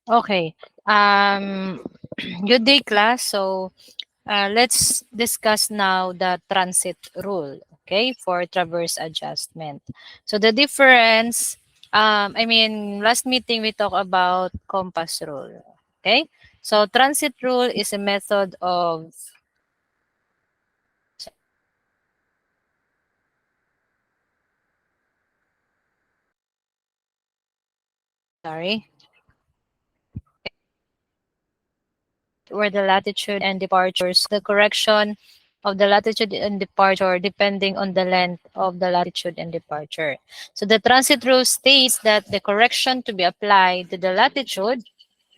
Okay. Good day, class. So, let's discuss now the transit rule, okay, for traverse adjustment. So, the difference, last meeting we talked about compass rule, okay? So, transit rule is a method of, sorry, where the latitude and departures, the correction of the latitude and departure depending on the length of the latitude and departure. So the transit rule states that the correction to be applied to the latitude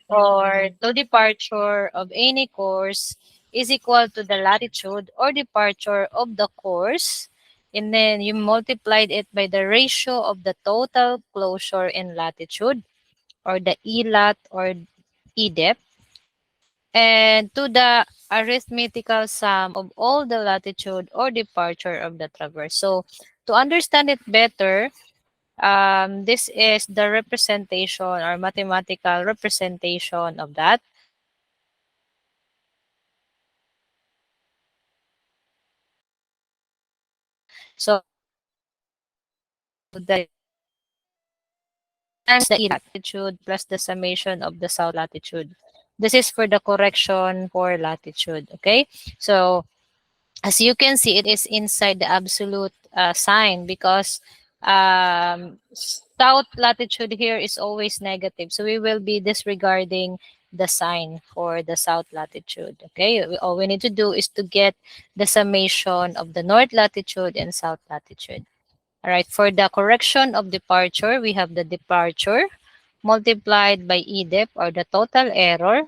or to departure of any course is equal to the latitude or departure of the course, and then you multiplied it by the ratio of the total closure in latitude or the ELAT or EDEP, and to the arithmetical sum of all the latitude or departure of the traverse. So to understand it better, this is the representation or mathematical representation of that. So the times the latitude plus the summation of the south latitude. This is for the correction for latitude. Okay. So as you can see, it is inside the absolute sign because south latitude here is always negative. So we will be disregarding the sign for the south latitude. Okay, all we need to do is to get the summation of the north latitude and south latitude. All right, for the correction of departure, we have the departure multiplied by EDEP or the total error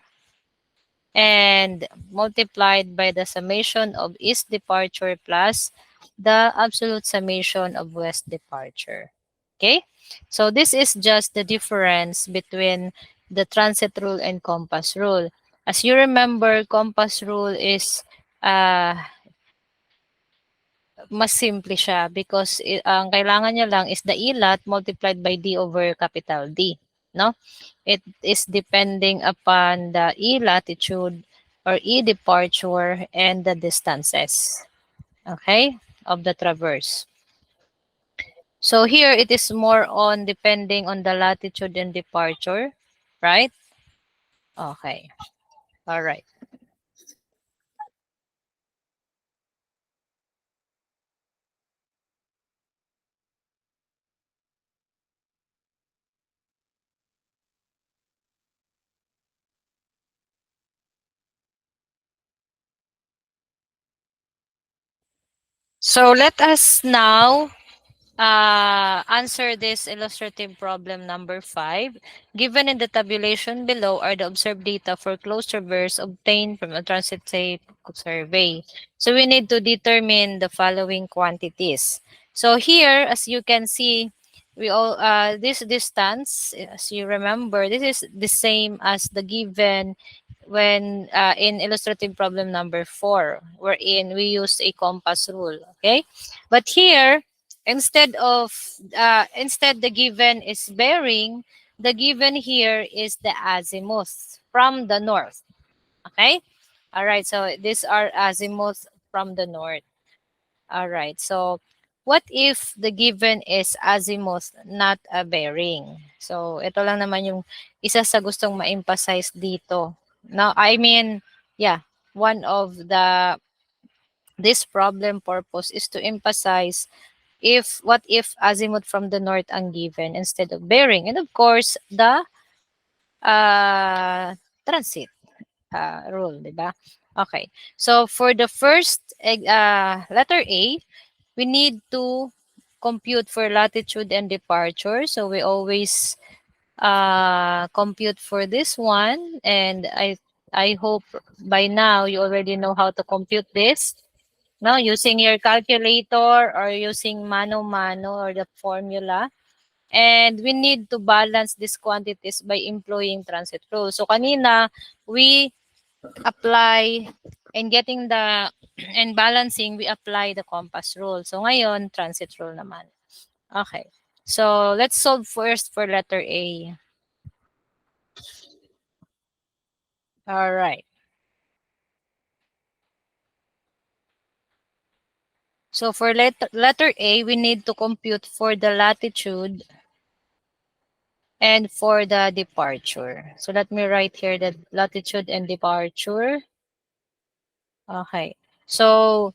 and multiplied by the summation of east departure plus the absolute summation of west departure. Okay? So this is just the difference between the transit rule and compass rule. As you remember, compass rule is uh, mas simple siya because ang kailangan niya lang is the ilat multiplied by d over capital D. No? It is depending upon the e latitude or e departure and the distances. Okay? Of the traverse. So here it is more on depending on the latitude and departure, right? Okay. All right. So let us now answer this illustrative problem number 5. Given in the tabulation below are the observed data for closed traverse obtained from a transit tape survey. So we need to determine the following quantities. So here, as you can see, we all this distance, as you remember, this is the same as the given when in illustrative problem number 4, wherein we use a compass rule. Okay, but here instead the given is bearing, the given here is the azimuth from the north. Okay, all right, so these are azimuth from the north. All right, so what if the given is azimuth, not a bearing? So ito lang naman yung isa sa gustong ma-emphasize dito. Now, yeah, one of the this problem purpose is to emphasize if what if azimuth from the north ang given instead of bearing, and of course the transit rule, di ba? Okay, so for the first letter A, we need to compute for latitude and departure. So we always compute for this one, and I hope by now you already know how to compute this. No, using your calculator or using mano-mano or the formula. And we need to balance these quantities by employing transit rule. So kanina, we apply and getting the and balancing, we apply the compass rule. So ngayon, transit rule naman. Okay. So let's solve first for letter A. All right. So for letter A, we need to compute for the latitude and for the departure. So let me write here the latitude and departure. Okay. So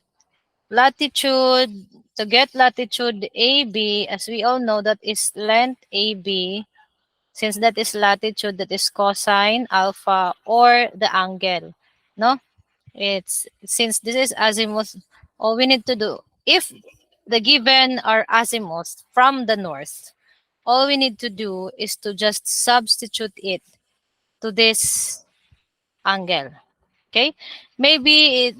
latitude, to get latitude AB, as we all know, that is length AB. Since that is latitude, that is cosine, alpha, or the angle. No? It's, since this is azimuth, all we need to do, if the given are azimuth from the north, all we need to do is to just substitute it to this angle. Okay? Maybe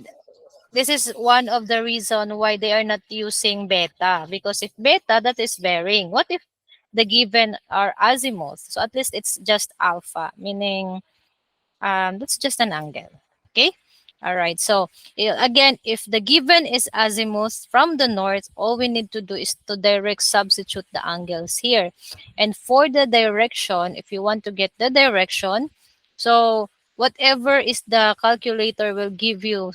this is one of the reason why they are not using beta, because if beta, that is bearing. What if the given are azimuth? So at least it's just alpha, meaning that's just an angle. Okay. All right. So again, if the given is azimuth from the north, all we need to do is to direct substitute the angles here. And for the direction, if you want to get the direction, so whatever is the calculator will give you,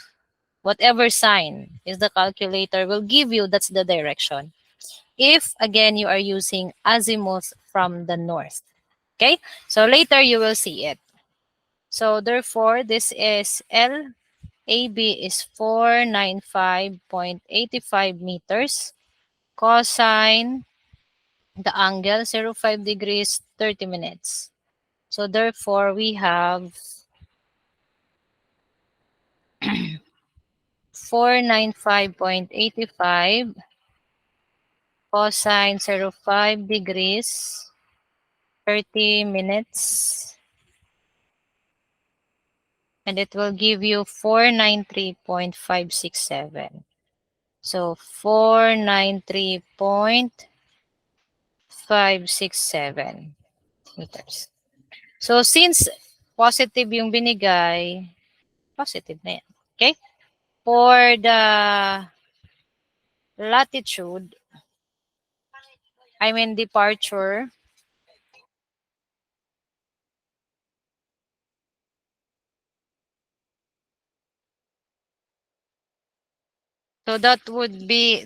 whatever sign is the calculator will give you, that's the direction. If again you are using azimuth from the north. Okay. So later you will see it. So therefore, this is LAB is 495.85 meters. Cosine, the angle, 05 degrees, 30 minutes. So therefore, we have 495.85 cosine 05 degrees, 30 minutes. And it will give you 493.567. So 493.567 meters. So since positive yung binigay, positive na yan. Okay? For the latitude, I mean departure, so that would be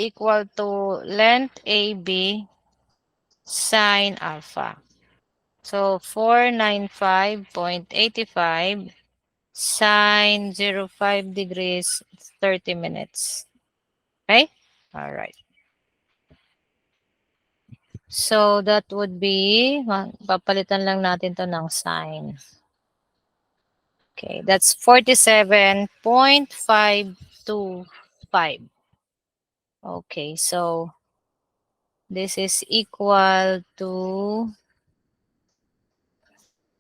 equal to length AB sine alpha. So 495.85 sine 05 degrees 30 minutes. Okay? All right. So that would be, papalitan lang natin to ng sine. Okay, that's 47.525. Okay, so this is equal to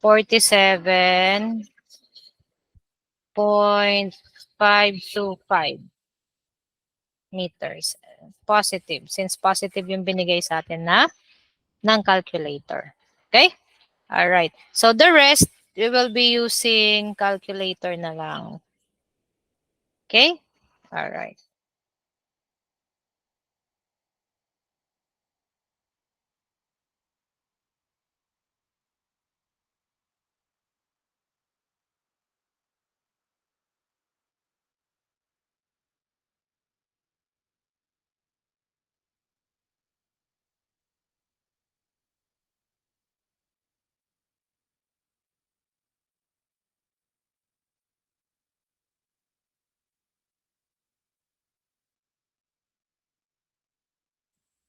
47.525 meters. Positive, since positive yung binigay sa atin na ng calculator. Okay? All right. So the rest, we will be using calculator na lang. Okay? All right.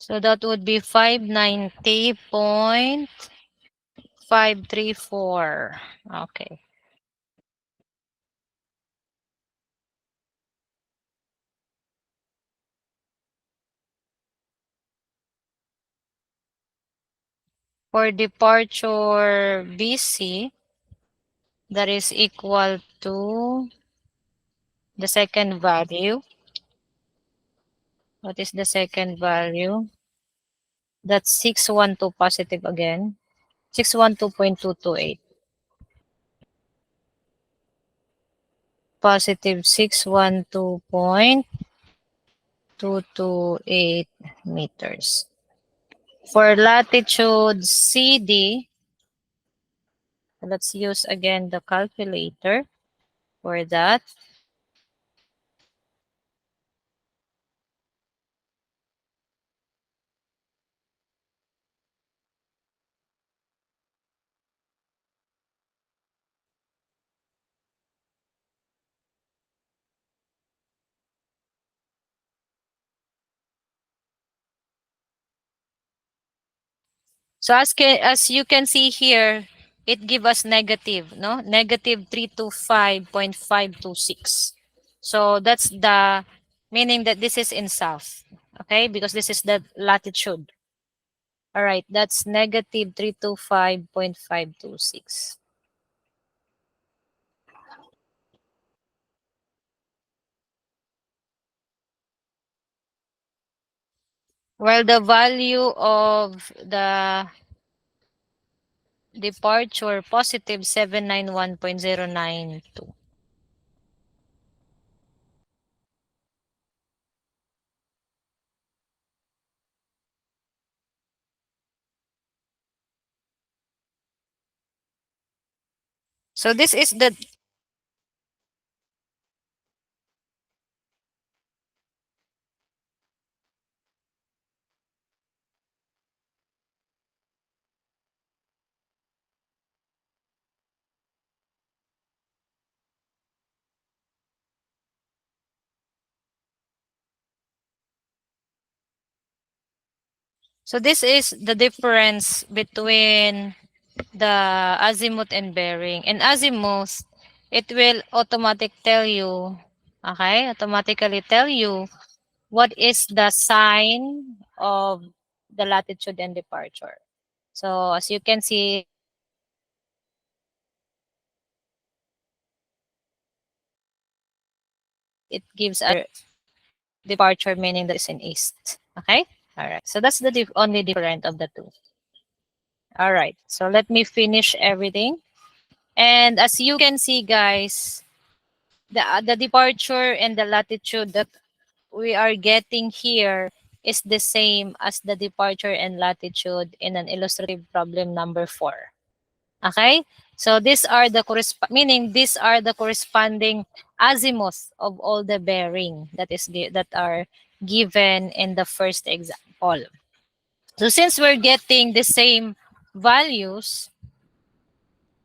So that would be 590.534. Okay. For departure BC, that is equal to the second value. What is the second value? That's 612 positive again. 612.228. Positive 612.228 meters. For latitude CD, Let's use again the calculator for that. So as you can see here, it give us negative, no? Negative 325.526. So that's the meaning that this is in south. Okay, because this is the latitude. All right, that's negative 325.526. Well, the value of the departure positive 791.092. So this is the so this is the difference between the azimuth and bearing. And azimuth, it will automatically tell you what is the sign of the latitude and departure. So as you can see, it gives a departure meaning that is in east. Okay? All right. So that's the only difference of the two. All right. So let me finish everything. And as you can see, guys, the departure and the latitude that we are getting here is the same as the departure and latitude in an illustrative problem number 4. Okay? So these are the meaning these are the corresponding azimuth of all the bearing that are given in the first example. So since we're getting the same values,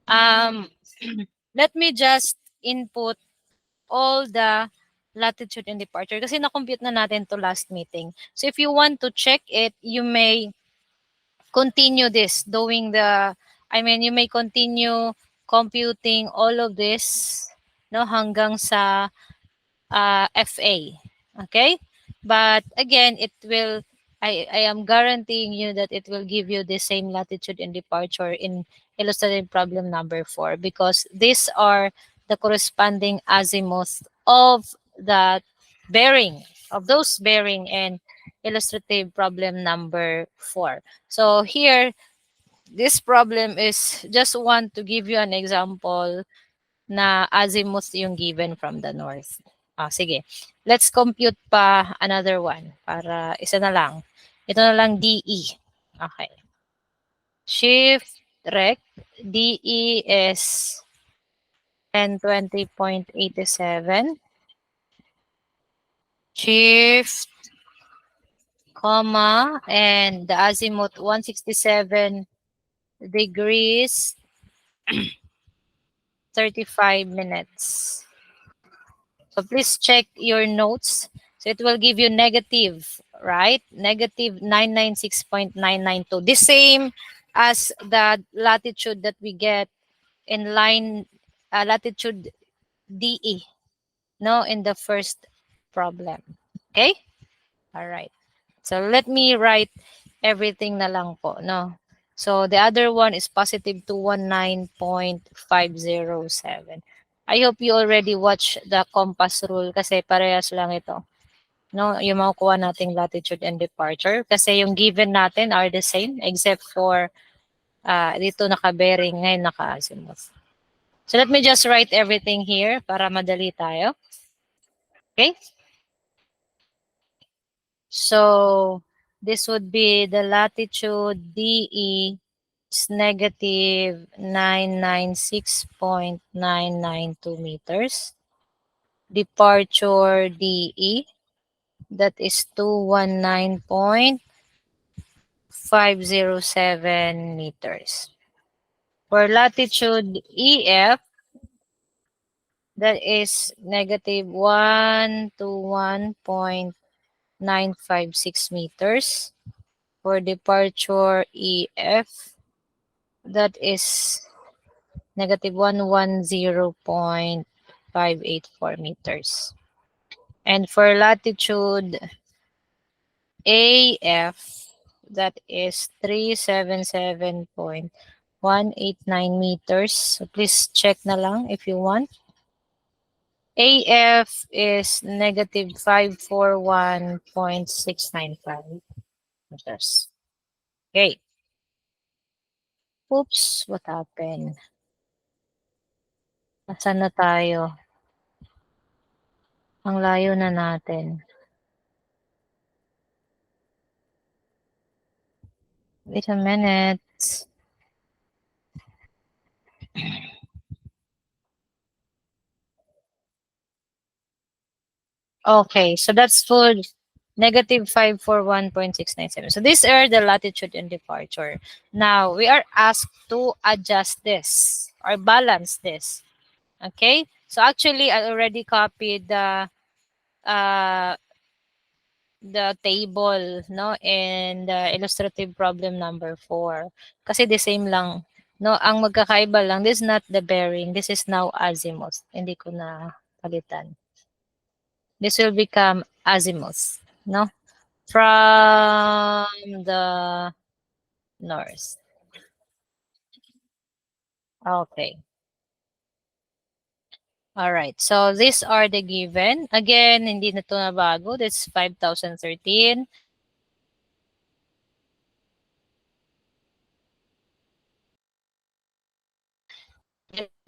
um, let me just input all the latitude and departure kasi na-compute na natin to last meeting. So if you want to check it, you may continue this doing you may continue computing all of this no hanggang sa FA. Okay? But again, I am guaranteeing you that it will give you the same latitude and departure in illustrative problem number 4 because these are the corresponding azimuth of the bearing, of those bearing in illustrative problem number 4. So here, this problem is just want to give you an example na azimuth yung given from the north. Sige. Let's compute pa another one para isa na lang. Ito na lang DE. Okay. Shift rect. DE is 1020.87. Shift, comma, and the azimuth 167 degrees 35 minutes. So please check your notes. So it will give you negative, right? Negative 996.992. The same as the latitude that we get in line latitude DE, no, in the first problem. Okay? All right. So let me write everything na lang po, no? So the other one is positive 219.507. I hope you already watch the compass rule kasi parehas lang ito. No, yung makukuha nating latitude and departure kasi yung given natin are the same except for dito naka-bearing, ngayon naka-azimuth. So let me just write everything here para madali tayo. Okay? So this would be the latitude DE is negative 996.992 meters. Departure DE, that is 219.507 meters. For latitude EF, that is negative 121.956 meters. For departure EF, that is negative 110.584 meters. And for latitude AF, that is 377.189 meters. So please check na lang if you want. AF is negative 541.695 meters. Okay. Oops, what happened? Nasaan na tayo? Ang layo na natin. Wait a minute. Okay, so that's for negative 541.697. So these are the latitude and departure. Now, we are asked to adjust this or balance this. Okay? So actually, I already copied uh, the table, no, and the illustrative problem number 4. Kasi the same lang. No, ang magkakaiba lang, this is not the bearing. This is now azimuth. Hindi ko na palitan. This will become azimuth, no? From the north. Okay. All right. So these are the given. Again, hindi na to nabago. That's 5,013.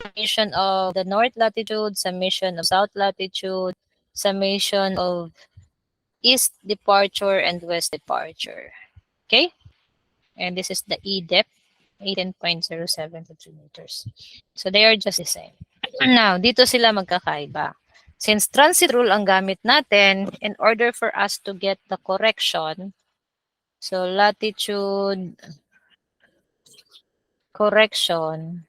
Summation of the north latitude, summation of south latitude, summation of east departure and west departure. Okay? And this is the E depth, 18.072 meters. So they are just the same. Now, dito sila magkakaiba. Since transit rule ang gamit natin, in order for us to get the correction, so latitude correction,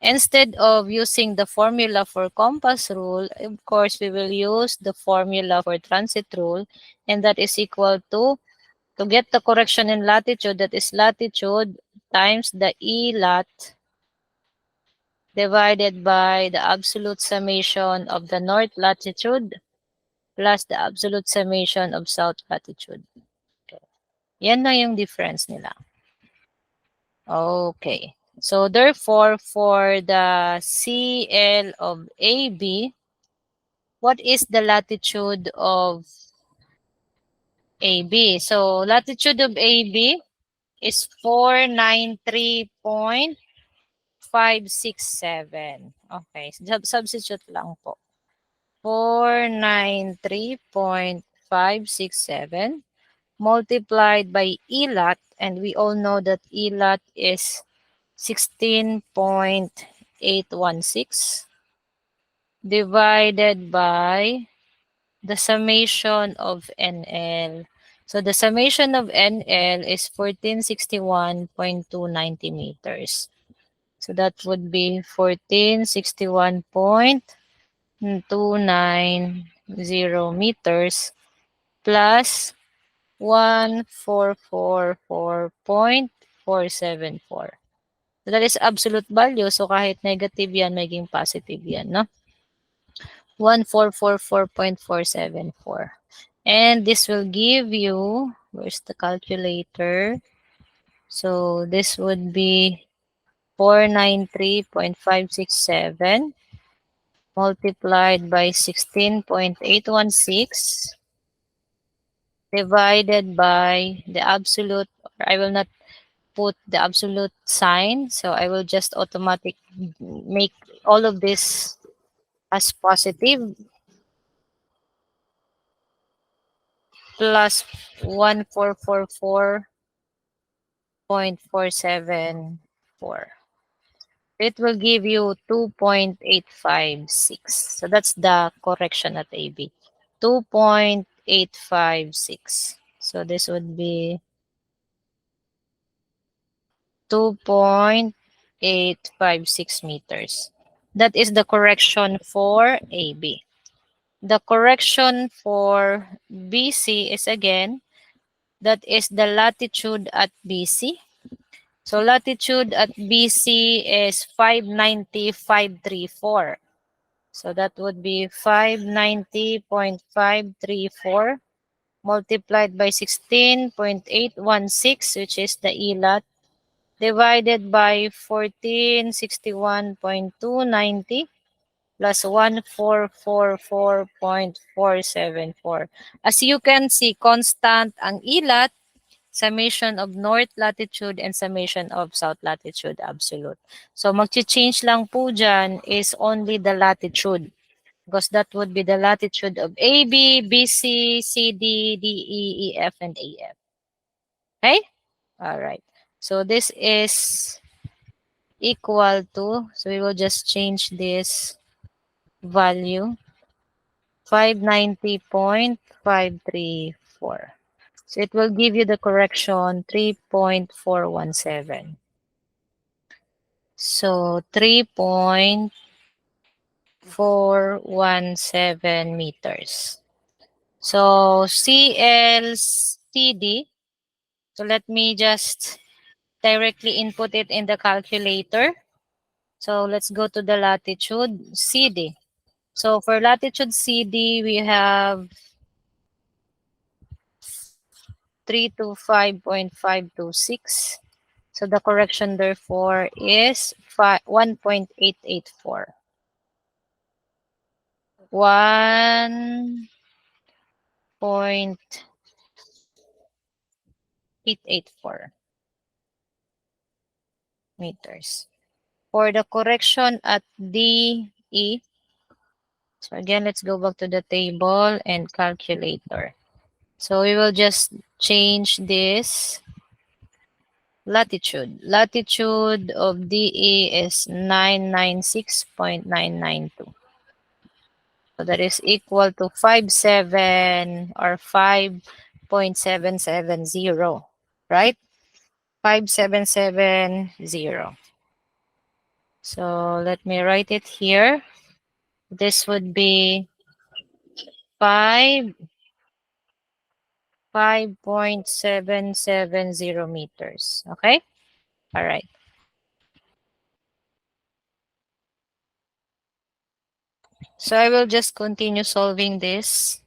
instead of using the formula for compass rule, of course, we will use the formula for transit rule, and that is equal to get the correction in latitude, that is latitude times the E lat divided by the absolute summation of the north latitude plus the absolute summation of south latitude. Okay. Yan na yung difference nila. Okay. So therefore, for the CL of AB, what is the latitude of AB? So latitude of AB is 493.567. Okay. Substitute lang po. 493.567 multiplied by ELAT, and we all know that ELAT is 16.816 divided by the summation of NL. So the summation of NL is 1461.290 meters. So that would be 1461.290 meters plus 1444.474. So that is absolute value. So kahit negative yan, maging positive yan, no? 1444.474. And this will give you, where's the calculator? So this would be 493.567 multiplied by 16.816 divided by the absolute, or I will not put the absolute sign, so I will just automatic make all of this as positive plus 1444 0.474. It will give you 2.856. So that's the correction at AB. 2.856. So this would be 2.856 meters. That is the correction for AB. The correction for BC is again, that is the latitude at BC. So latitude at BC is 590.534. So that would be 590.534 multiplied by 16.816, which is the ELAT, divided by 1461.290 plus 1444.474. As you can see, constant ang ELAT, summation of north latitude and summation of south latitude absolute. So magchi-change lang po dyan is only the latitude, because that would be the latitude of AB, BC, CD, DE, EF, and AF. Okay? All right. So this is equal to, so we will just change this value, 590.534. So it will give you the correction 3.417. So 3.417 meters. So CLCD, so let me just directly input it in the calculator. So let's go to the latitude CD. So for latitude CD, we have 325.526. So the correction therefore is 1.884. 1.884 meters. For the correction at DE, so again, let's go back to the table and calculator. So we will just change this latitude. Latitude of DE is 996.992. So that is equal to 57 or 5.770, right? 5770. So let me write it here. This would be 5 5.770 meters. Okay? All right. So I will just continue solving this.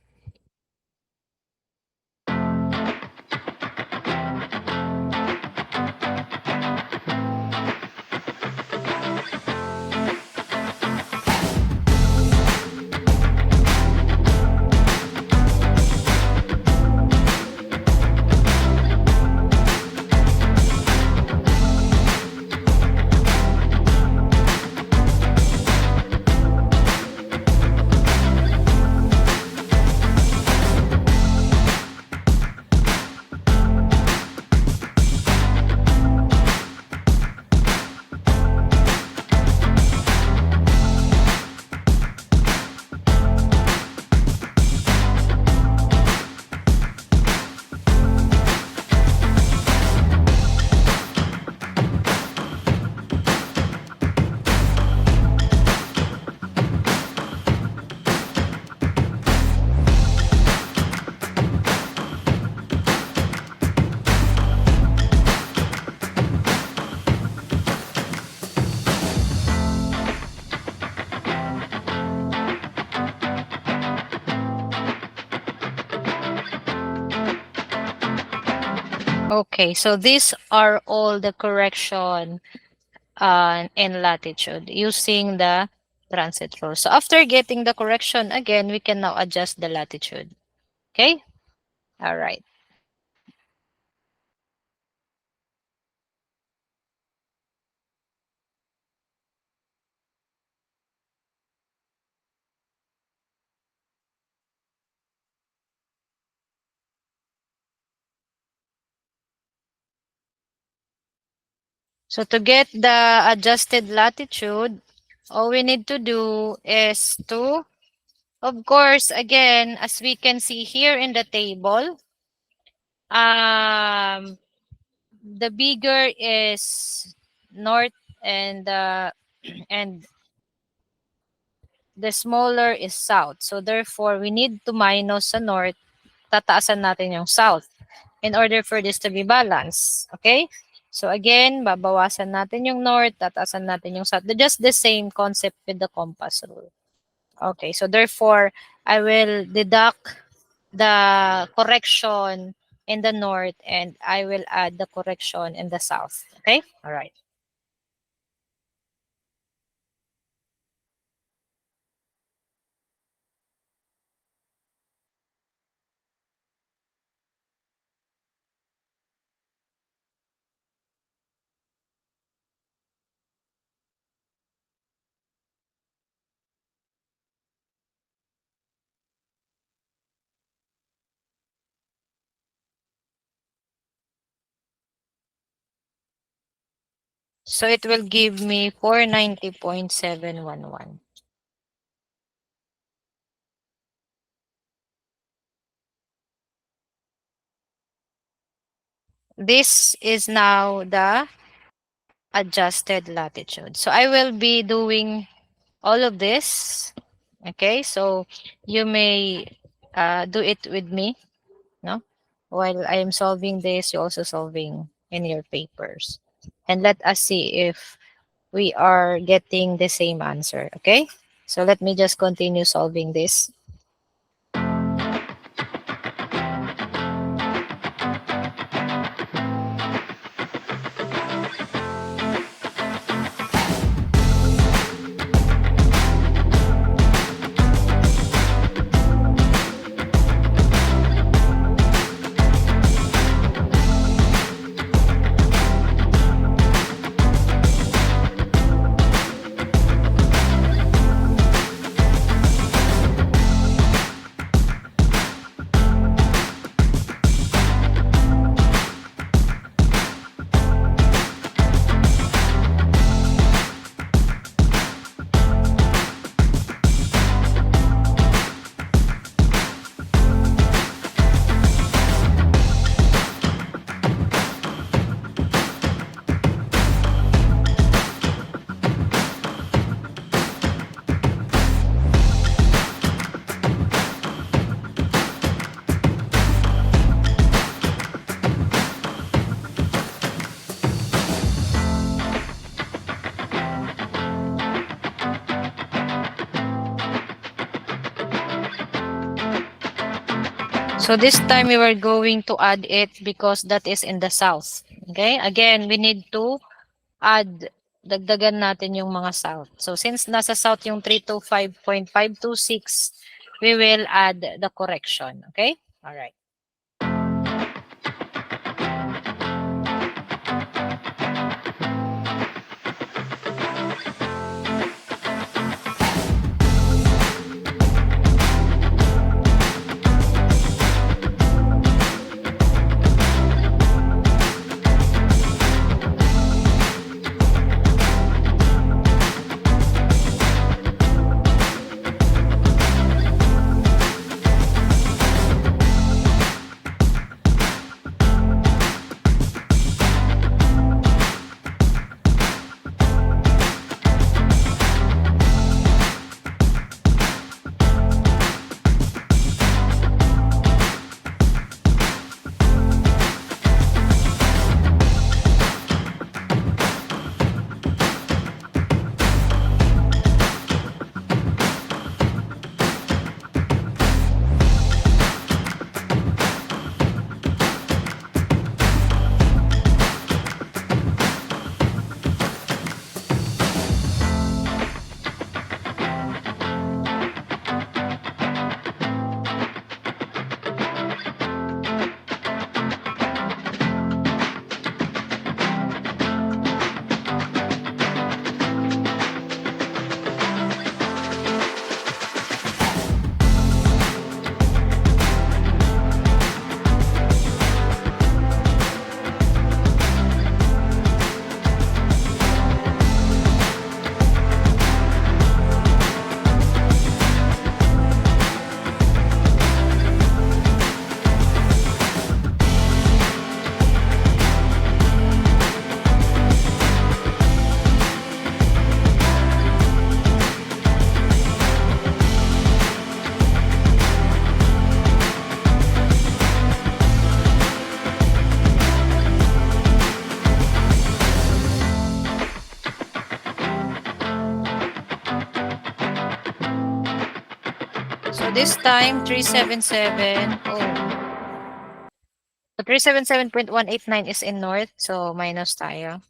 Okay, so these are all the correction in latitude using the transit rule. So after getting the correction, again, we can now adjust the latitude. Okay? All right. So to get the adjusted latitude, all we need to do is to, of course, again, as we can see here in the table, the bigger is north and and the smaller is south. So therefore, we need to minus sa north, tataasan natin yung south in order for this to be balanced. Okay? So again, babawasan natin yung north, tataasan natin yung south. Just the same concept with the compass rule. Okay, so therefore, I will deduct the correction in the north and I will add the correction in the south. Okay? All right. So it will give me 490.711. This is now the adjusted latitude. So I will be doing all of this. Okay, so you may do it with me, no? While I am solving this, you're also solving in your papers. And let us see if we are getting the same answer. Okay, so let me just continue solving this. So this time we were going to add it because that is in the south. Okay? Again, we need to add, dagdagan natin yung mga south. So since nasa south yung 325.526, we will add the correction. Okay? All right. So this time, 377. Oh. So 377.189 is in north. So minus tayo.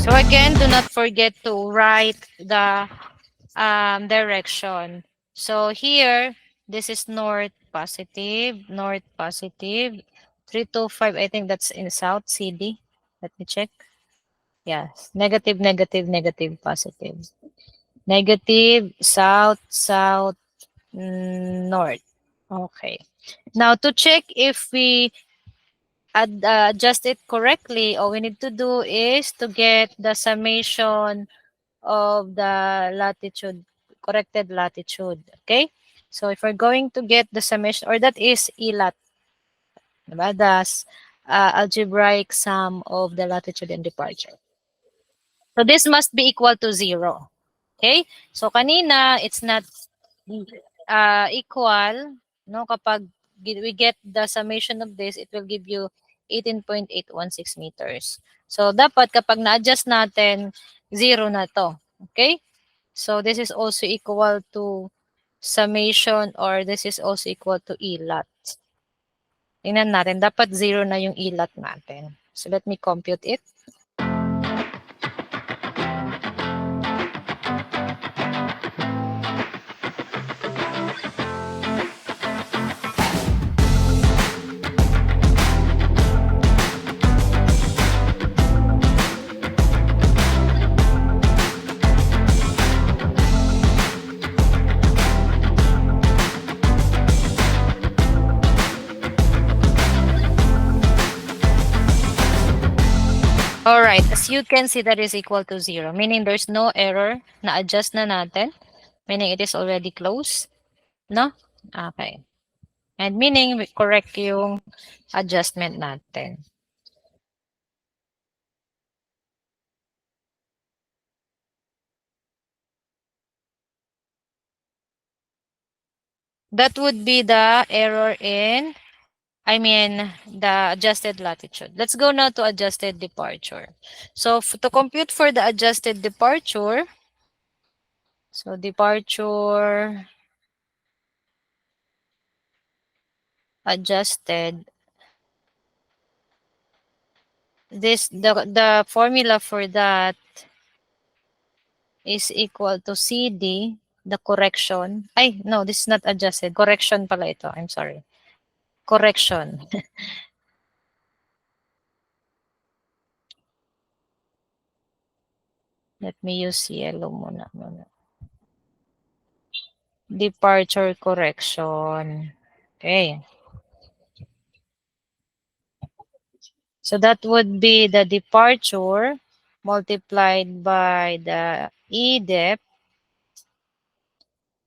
So again, do not forget to write the direction. So here, this is north positive, 325. I think that's in south CD. Let me check. Yes, negative, negative, negative, positive. Negative, south, south, north. Okay. Now to check if we adjust it correctly, all we need to do is to get the summation of the latitude, corrected latitude. Okay? So if we're going to get the summation, or that is ELAT, diba? That's algebraic sum of the latitude and departure. So this must be equal to 0. Okay? So kanina, it's not equal, no? Kapag we get the summation of this, it will give you 18.816 meters. So dapat kapag na-adjust natin, 0 na to. Okay? So this is also equal to summation, or this is also equal to ELAT. Tingnan natin, dapat 0 na yung ELAT natin. So let me compute it. Alright, as you can see, that is equal to 0, meaning there's no error. Na-adjust na natin, meaning it is already close. No? Okay. And meaning, correct yung adjustment natin. That would be the error in, the adjusted latitude. Let's go now to adjusted departure. So to compute for the adjusted departure, so departure adjusted, the formula for that is equal to CD, the correction. Ay, no, this is not adjusted. Correction pala ito. I'm sorry. Correction. Let me use yellow muna. Departure correction. Okay. So that would be the departure multiplied by the E depth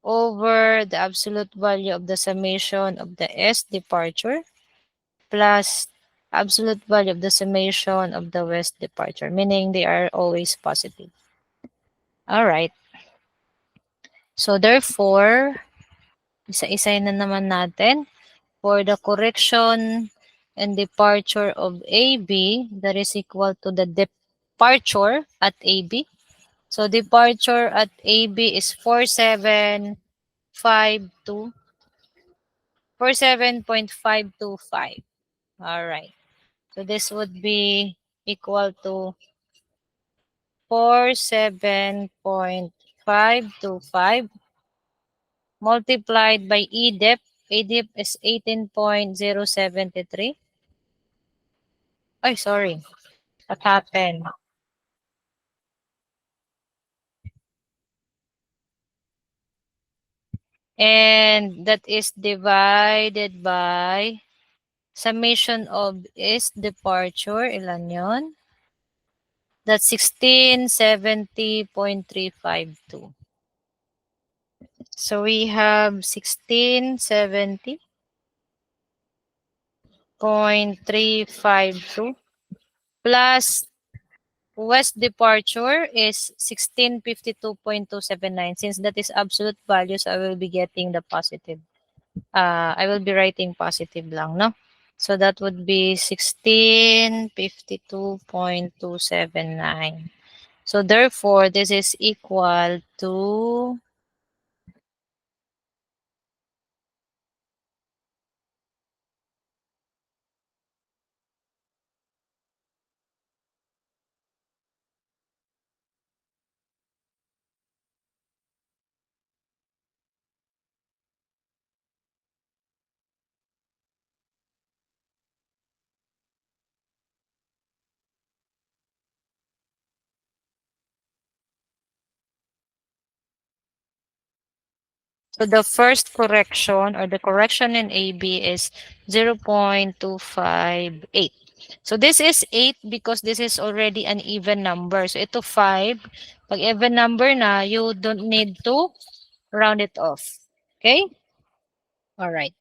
over the absolute value of the summation of the S departure plus absolute value of the summation of the west departure, meaning they are always positive. All right. So therefore, isa-isa na naman natin. For the correction and departure of AB, that is equal to the departure at AB. So departure at AB is 47.525. All right. So this would be equal to 47.525 multiplied by E depth. E depth is 18.073. Ay, sorry. What happened? And that is divided by summation of is departure. Ilan yon? That's 1670.352. So we have 1670.352 plus west departure is 1652.279. Since that is absolute values, I will be getting the positive. I will be writing positive lang, no? So that would be 1652.279. So therefore, this is equal to so the first correction or the correction in AB is 0.258. So this is 8 because this is already an even number. So ito 5. Pag even number na, you don't need to round it off. Okay? All right.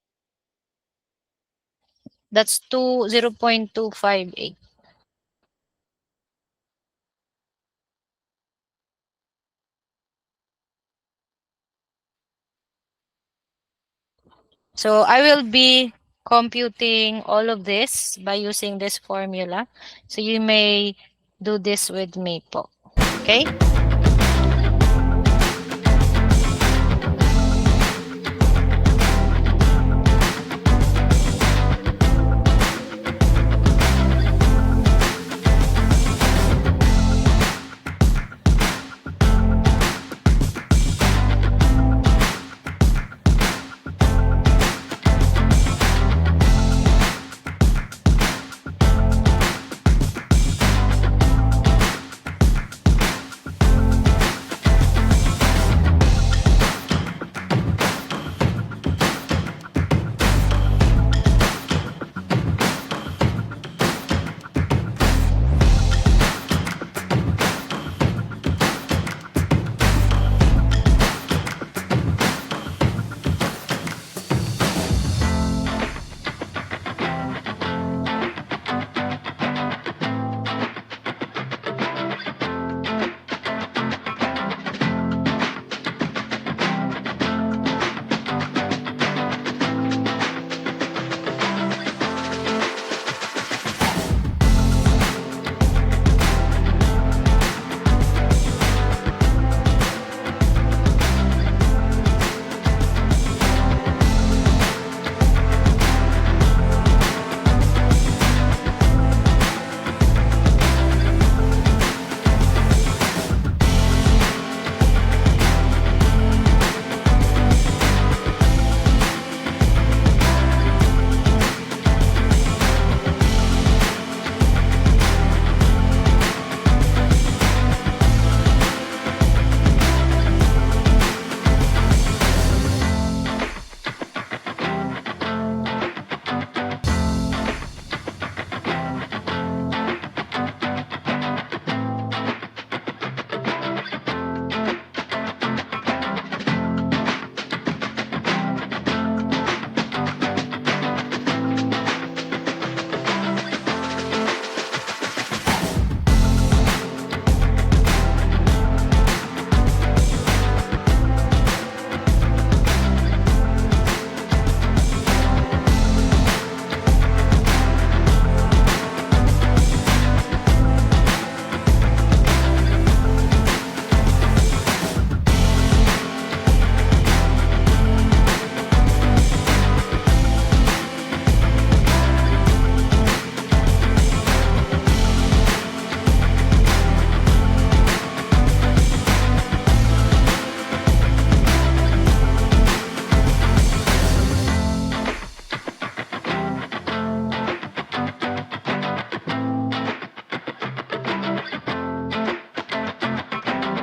That's 0.258. So I will be computing all of this by using this formula. So you may do this with me po. Okay?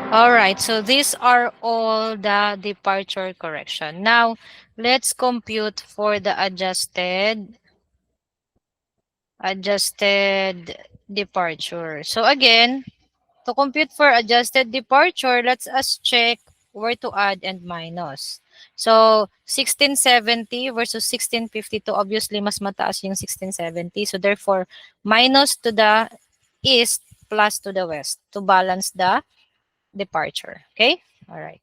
All right, so these are all the departure correction. Now, let's compute for the adjusted departure. So again, to compute for adjusted departure, let's us check where to add and minus. So, 1670 versus 1652, obviously, mas mataas yung 1670. So, therefore, minus to the east plus to the west to balance the departure. Okay? All right.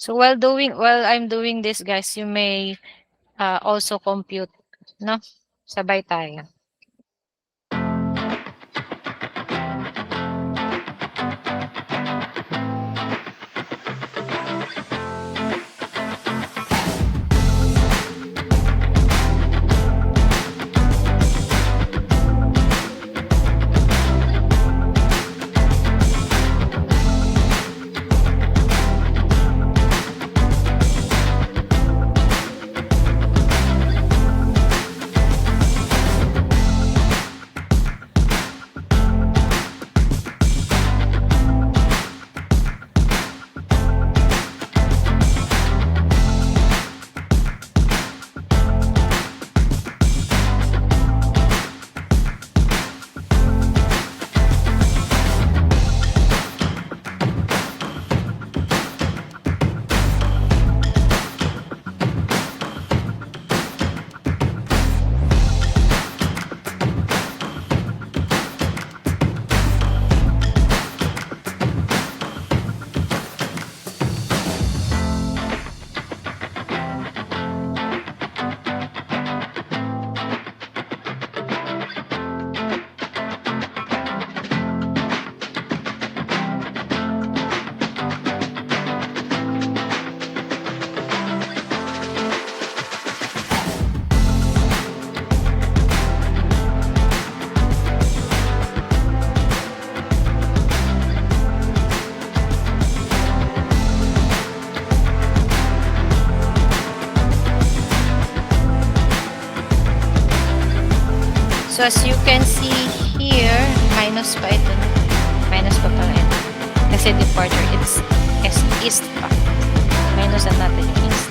So while I'm doing this, guys, you may also compute, no? Sabay tayo. So as you can see here, minus pa ito. Minus pa pala ito. Kasi departure, it's east pa. Minus natin yung east.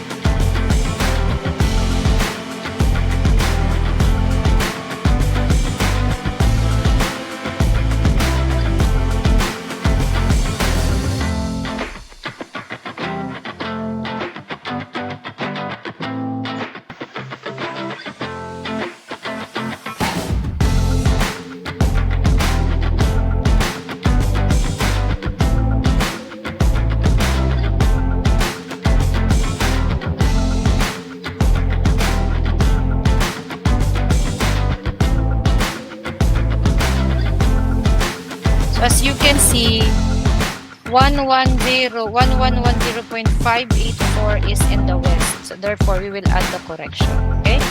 So as you can see, 1110.584 is in the west. So therefore, we will add the correction. Okay?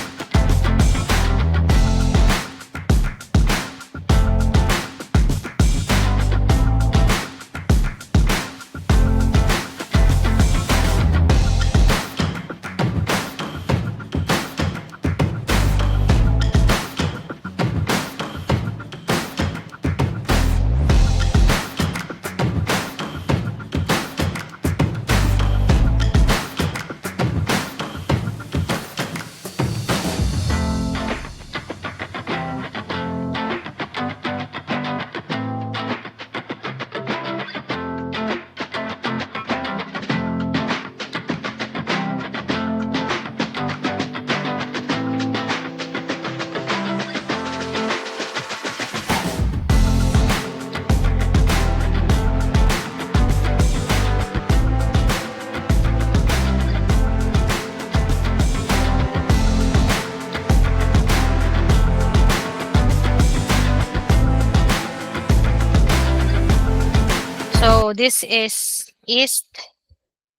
So this is east,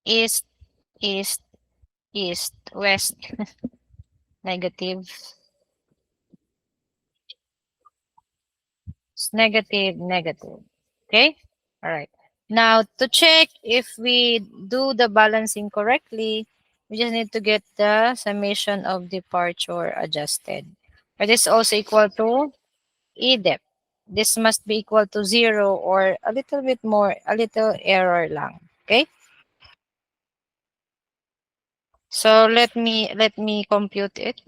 east, east, west, negative. It's negative, negative. Okay? All right. Now, to check if we do the balancing correctly, we just need to get the summation of departure adjusted. It is also equal to E depth. This must be equal to 0 or a little bit more, a little error lang. Okay? So let me compute it.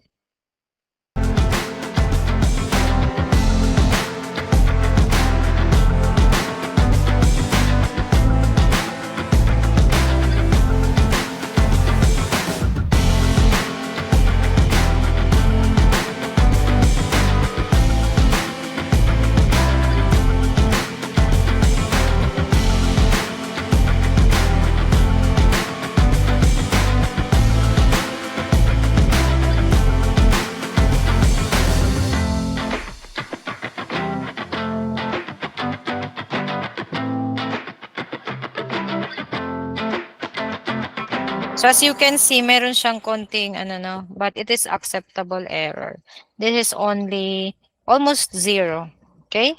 So as you can see, meron siyang konting ano no, but it is acceptable error. This is only almost 0. Okay?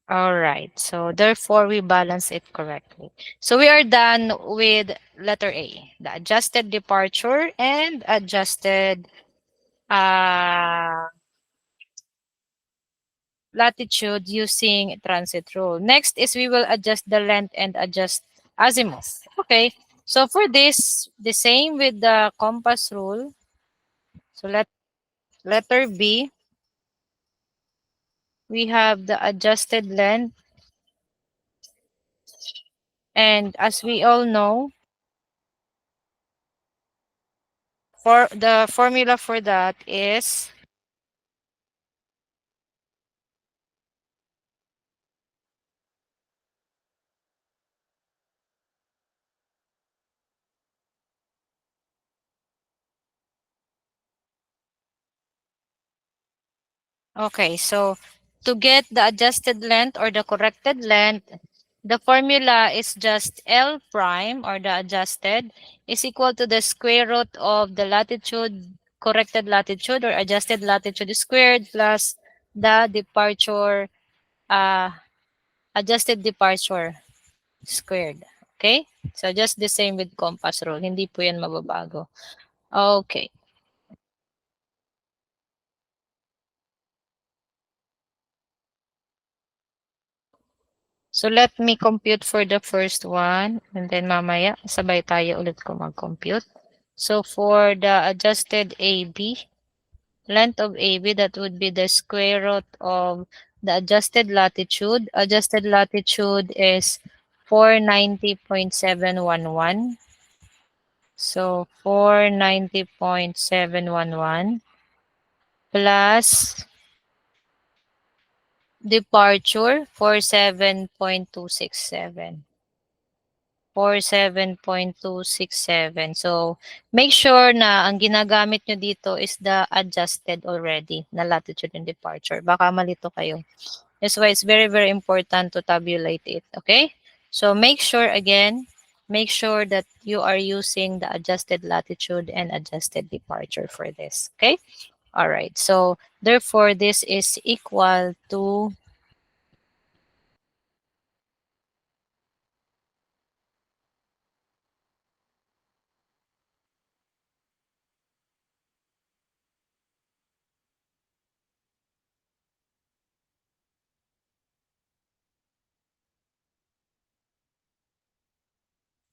All right. So therefore we balance it correctly. So we are done with letter A, the adjusted departure and adjusted uh latitude using transit rule. Next is we will adjust the length and adjust azimuth. Okay. So for this, the same with the compass rule. So letter B, we have the adjusted length. And as we all know, for the formula for that is okay. So to get the adjusted length or the corrected length, the formula is just L prime or the adjusted is equal to the square root of the latitude, corrected latitude or adjusted latitude squared plus the departure, uh, adjusted departure squared. Okay? So just the same with compass rule. Hindi po yan mababago. Okay. So let me compute for the first one and then mamaya sabay tayo ulit ko mag-compute. So for the adjusted AB, length of AB, that would be the square root of the adjusted latitude. Adjusted latitude is 490.711. So 490.711 plus departure 47.267. 47.267. So, make sure na ang ginagamit nyo dito is the adjusted already na latitude and departure. Baka malito kayo. That's why it's very, very important to tabulate it. Okay? So, make sure that you are using the adjusted latitude and adjusted departure for this. Okay? All right. So, therefore, this is equal to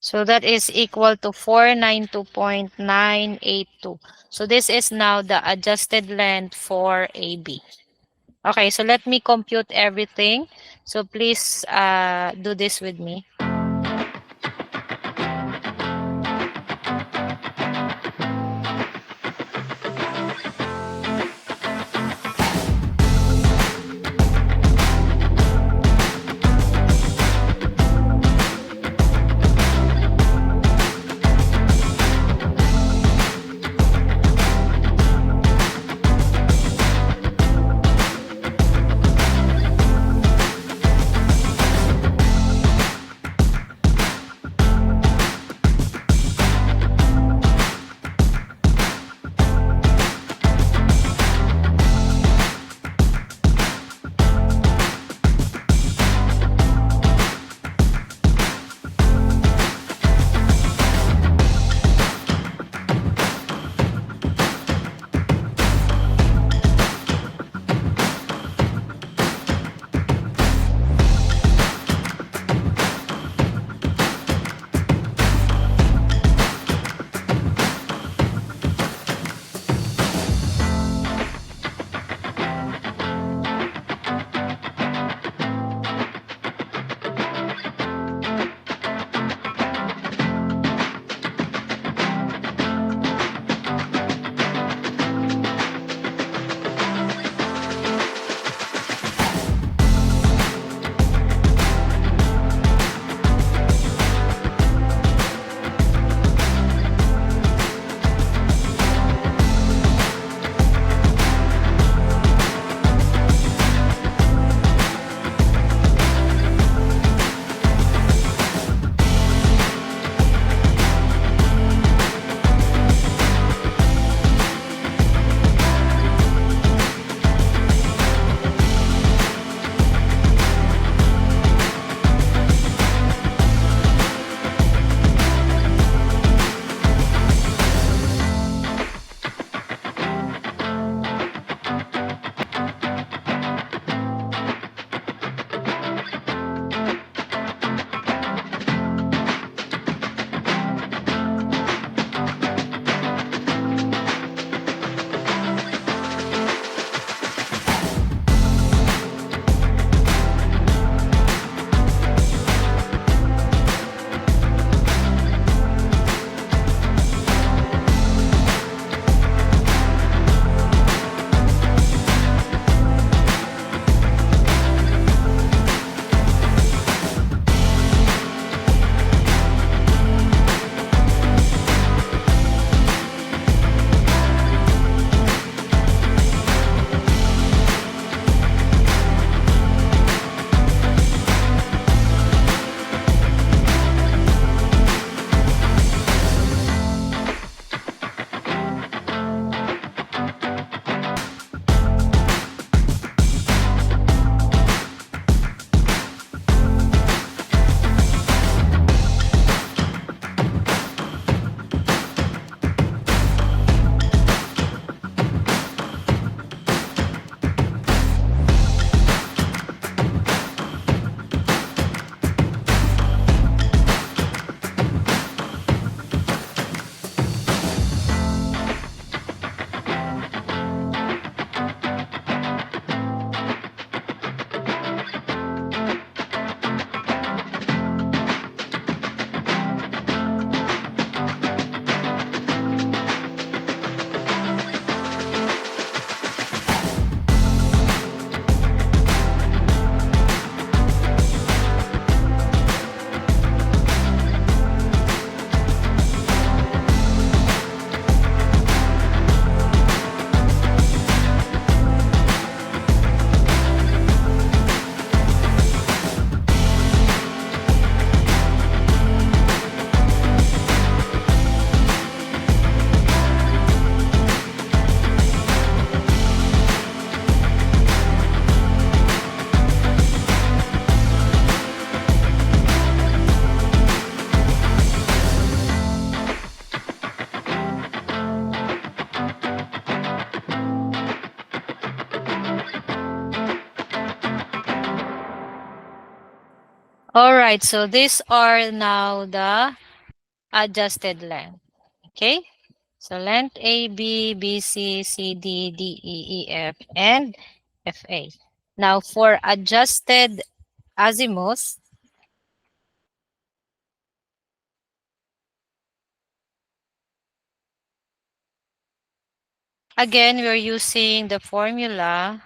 so that is equal to 492.982. So this is now the adjusted length for AB. Okay, so let me compute everything. So please do this with me. All right, so these are now the adjusted length. Okay? So length A, B, B, C, C, D, D, E, E, F, and FA. Now for adjusted azimuth, again, we're using the formula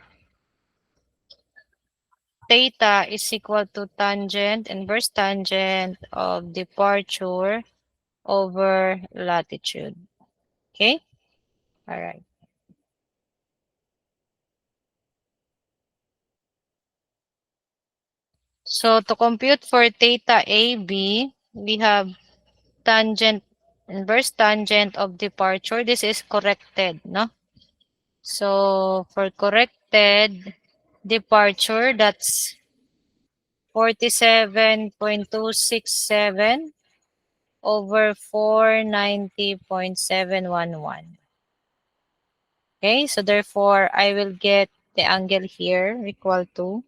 theta is equal to tangent, inverse tangent of departure over latitude. Okay? All right. So to compute for theta AB, we have tangent, inverse tangent of departure. This is corrected, no? So for corrected departure, that's 47.267 over 490.711. Okay, so therefore I will get the angle here equal to,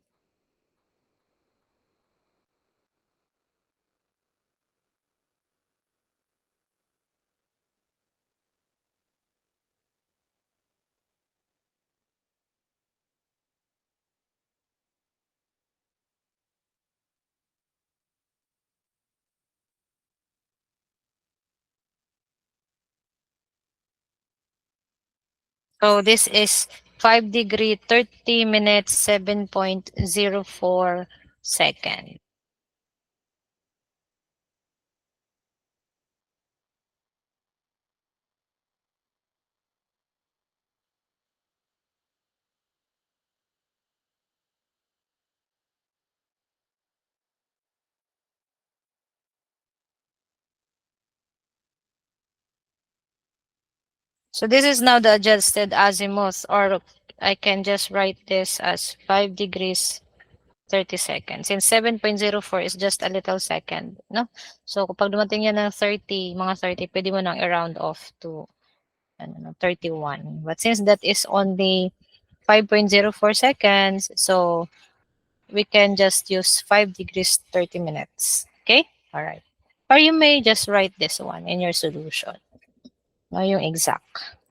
so this is 5 degree 30 minutes 7.04 second. So this is now the adjusted azimuth, or I can just write this as 5 degrees 30 seconds. Since 7.04 is just a little second, no? So kapag dumating yan ng 30, mga 30, pwede mo nang i-round off to 31. But since that is only 5.04 seconds, so we can just use 5 degrees 30 minutes. Okay? All right. Or you may just write this one in your solution. No, yung exact.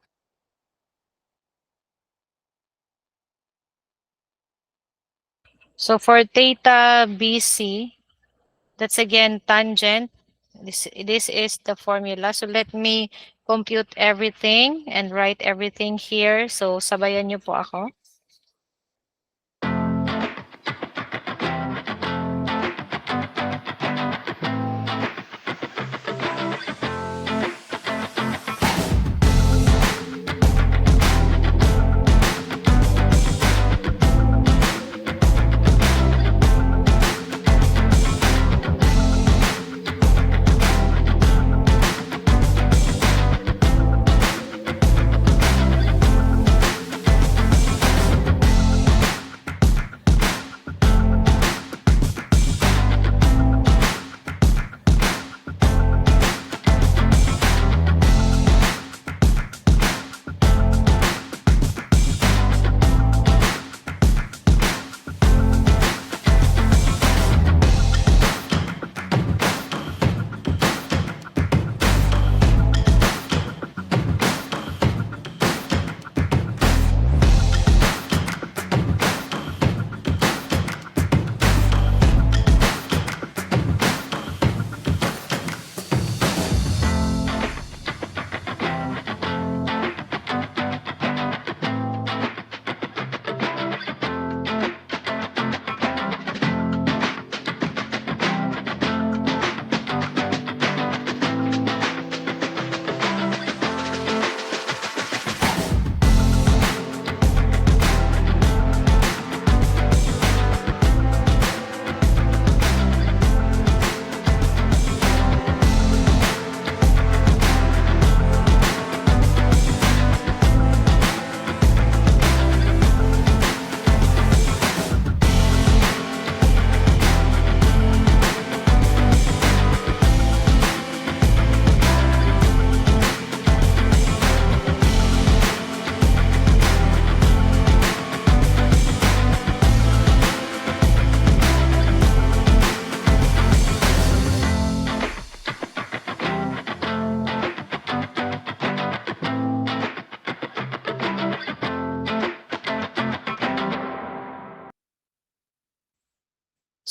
So for theta BC, that's again tangent. This is the formula. So let me compute everything and write everything here. So sabayan niyo po ako.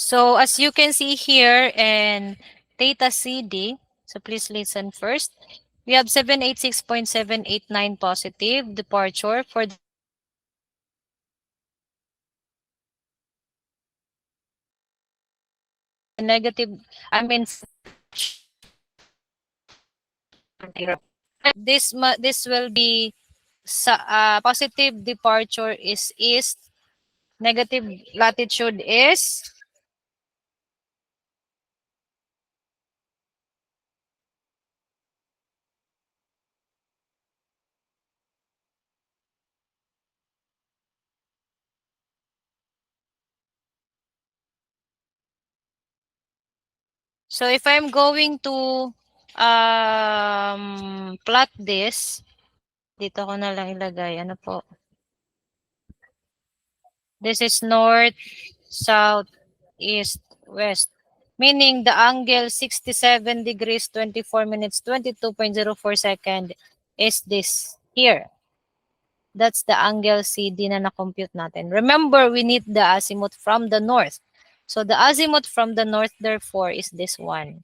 So as you can see here in theta CD, so please listen first. We have 786.789 positive departure for the negative, I mean, this will be positive departure is east, negative latitude is. So if I'm going to plot this, dito ko na lang ilagay. Ano po? This is north, south, east, west. Meaning the angle 67 degrees 24 minutes 22.04 second is this here. That's the angle CD na na-compute natin. Remember, we need the azimuth from the north. So the azimuth from the north, therefore, is this one.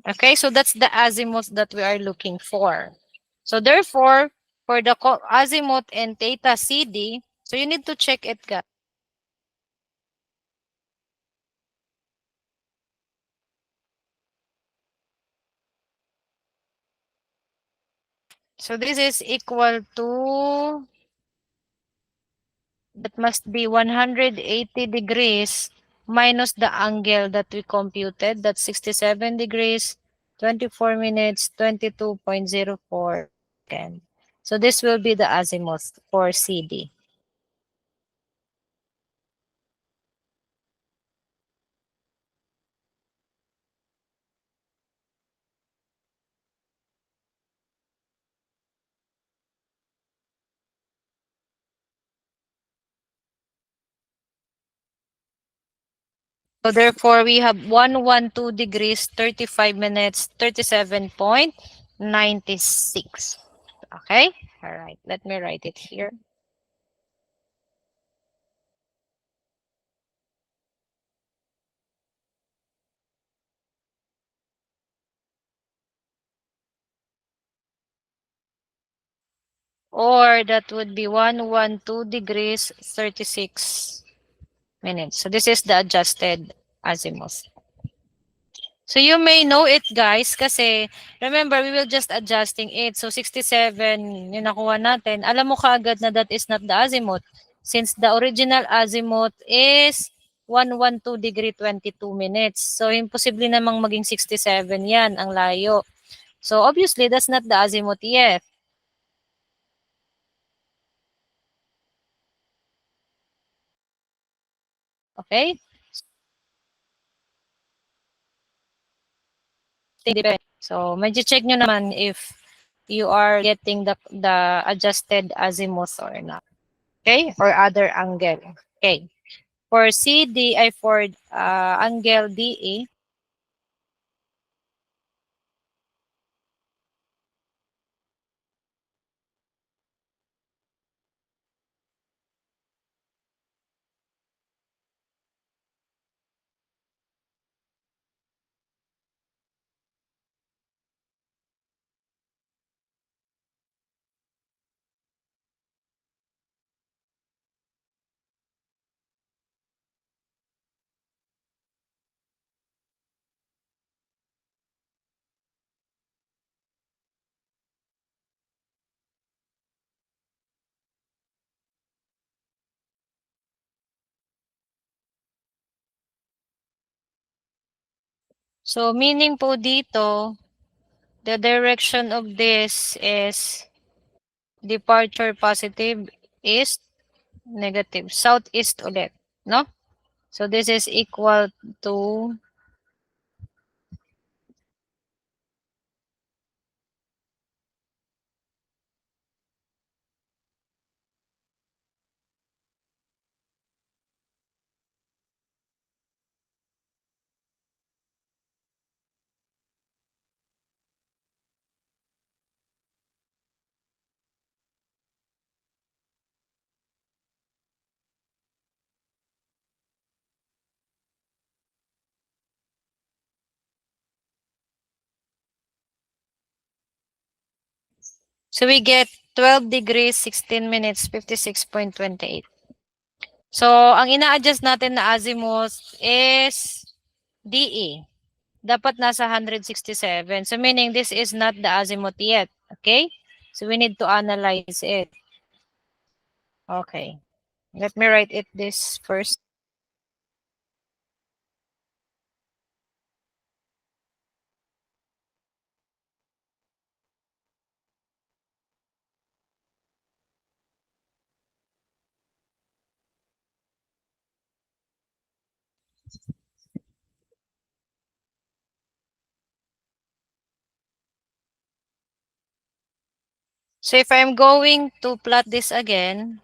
Okay, so that's the azimuth that we are looking for. So therefore, for the azimuth and theta CD, so you need to check it, guys. So this is equal to, that must be 180 degrees minus the angle that we computed. That's 67 degrees, 24 minutes, 22.04 seconds. So this will be the azimuth for CD. So therefore, we have 112 degrees, 35 minutes, 37.96. Okay? All right. Let me write it here. Or that would be 112 degrees, 36 minutes. So this is the adjusted azimuth. So you may know it, guys, kasi remember, we will just adjusting it. So 67 yung nakuha natin. Alam mo kaagad na that is not the azimuth since the original azimuth is 112 degree 22 minutes. So imposible namang maging 67 yan, ang layo. So obviously, that's not the azimuth yet. Okay? So, medyo check nyo naman if you are getting the adjusted azimuth or not. Okay? Or other angle. Okay. For CD, I for angle DE, so meaning po dito, the direction of this is departure positive, east, negative, southeast ulit. No? So this is equal to, So we get 12 degrees, 16 minutes, 56.28. So, ang ina-adjust natin na azimuth is DE. Dapat nasa 167. So, meaning this is not the azimuth yet. Okay? So, we need to analyze it. Okay. Let me write it this first. So, if I'm going to plot this again,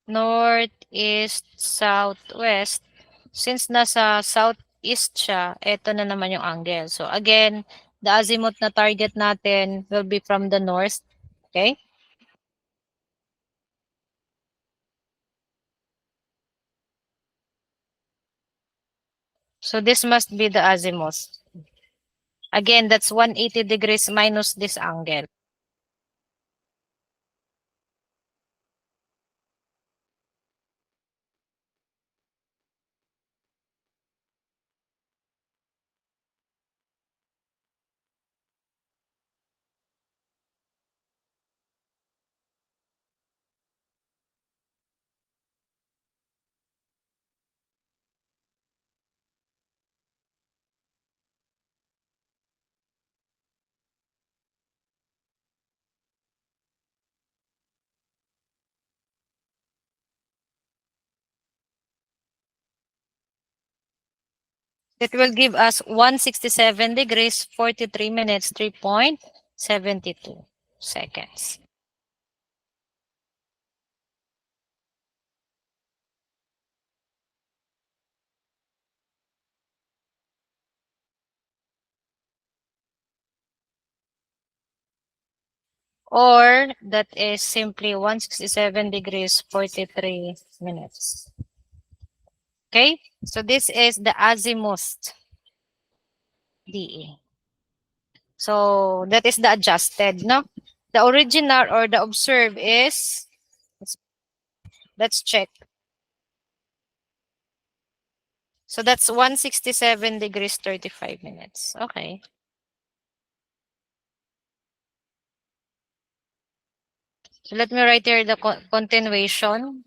north, east, south, west, since nasa southeast siya, ito na naman yung angle. So, again, the azimuth na target natin will be from the north. Okay? So, this must be the azimuth. Again, that's 180 degrees minus this angle. It will give us 167 degrees, 43 minutes, 3.72 seconds. Or that is simply 167 degrees, 43 minutes. Okay? So this is the azimuth DE. So that is the adjusted, no? The original or the observed is, let's check. So that's 167 degrees, 35 minutes. Okay. So let me write here the continuation.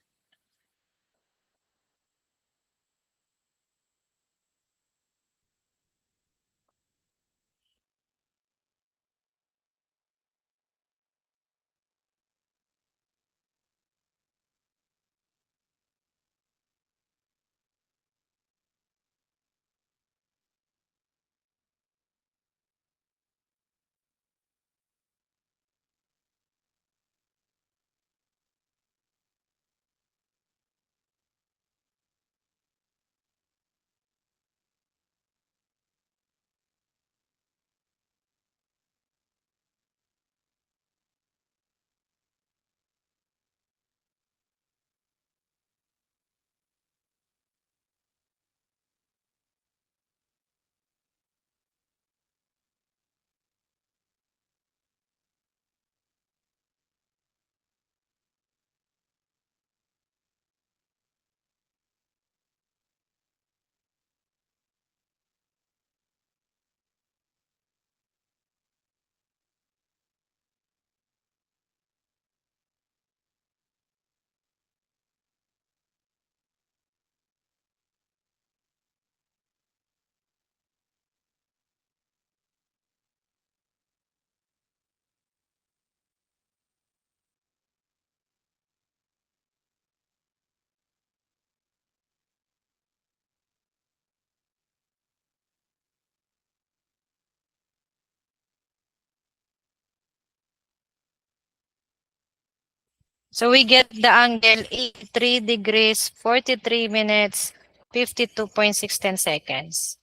So we get the angle 83 degrees, 43 minutes, 52.16 seconds.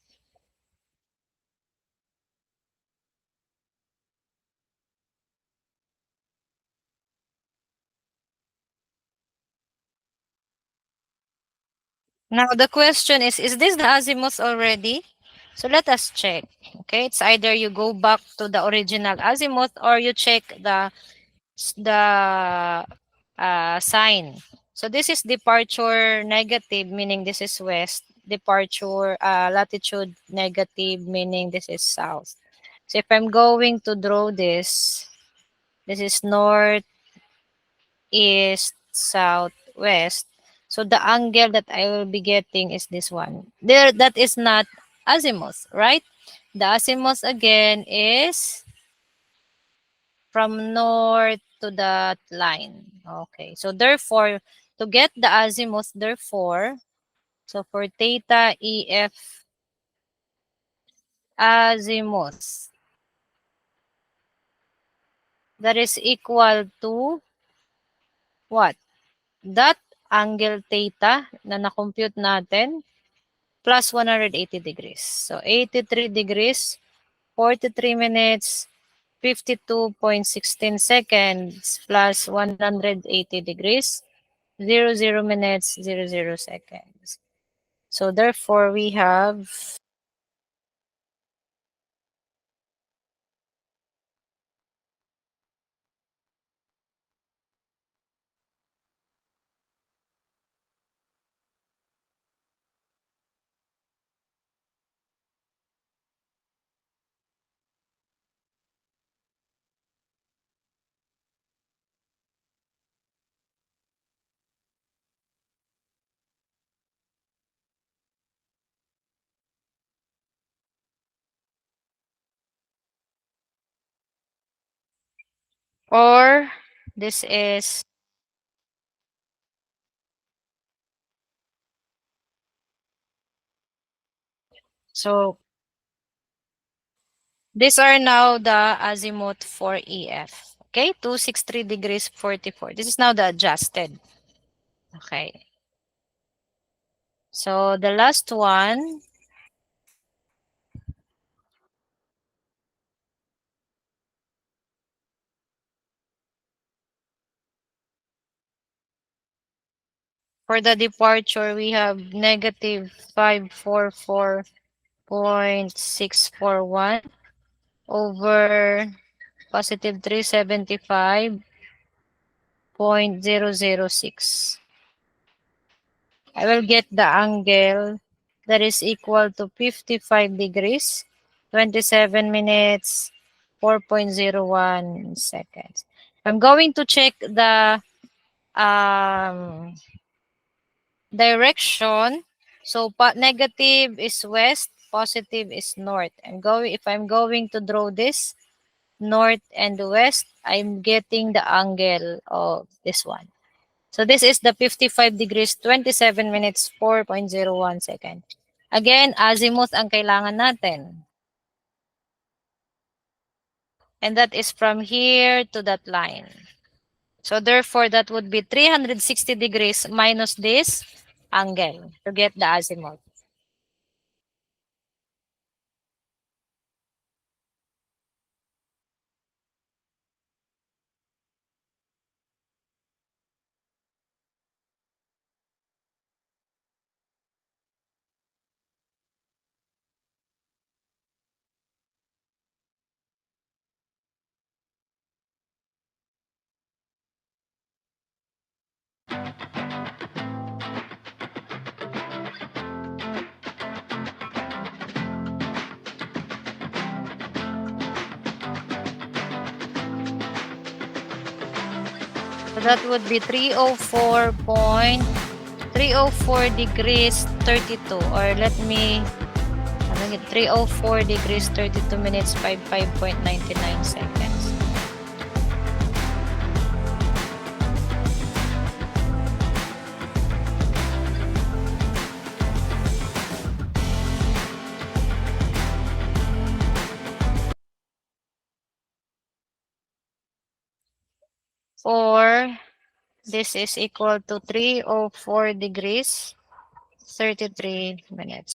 Now the question is this the azimuth already? So let us check. Okay, it's either you go back to the original azimuth or you check the sign. So this is departure negative, meaning this is west. Departure latitude negative, meaning this is south. So if I'm going to draw this is north, east, south, west. So the angle that I will be getting is this one. There, that is not azimuth, right? The azimuth again is from north to that line. Okay, so therefore, to get the azimuth, therefore, so for theta EF azimuth, that is equal to what? That angle theta na na-compute natin plus 180 degrees. So 83 degrees, 43 minutes, 52.16 seconds plus 180 degrees, 00 minutes, 00 seconds. So therefore, we have or this is so these are now the azimuth for EF. Okay, 263 degrees 44. This is now the adjusted. Okay. So the last one, for the departure, we have negative 544.641 over positive 375.006. I will get the angle that is equal to 55 degrees, 27 minutes, 4.01 seconds. I'm going to check the um, direction. So negative is west, positive is north. If I'm going to draw this north and west, I'm getting the angle of this one. So this is the 55 degrees, 27 minutes, 4.01 seconds. Again, azimuth ang kailangan natin. And that is from here to that line. So therefore, that would be 360 degrees minus this angle to get the azimuth. So that would be 304 degrees 32, or let me 304 degrees 32 minutes 55.99 seconds. Or this is equal to 304 degrees 33 minutes.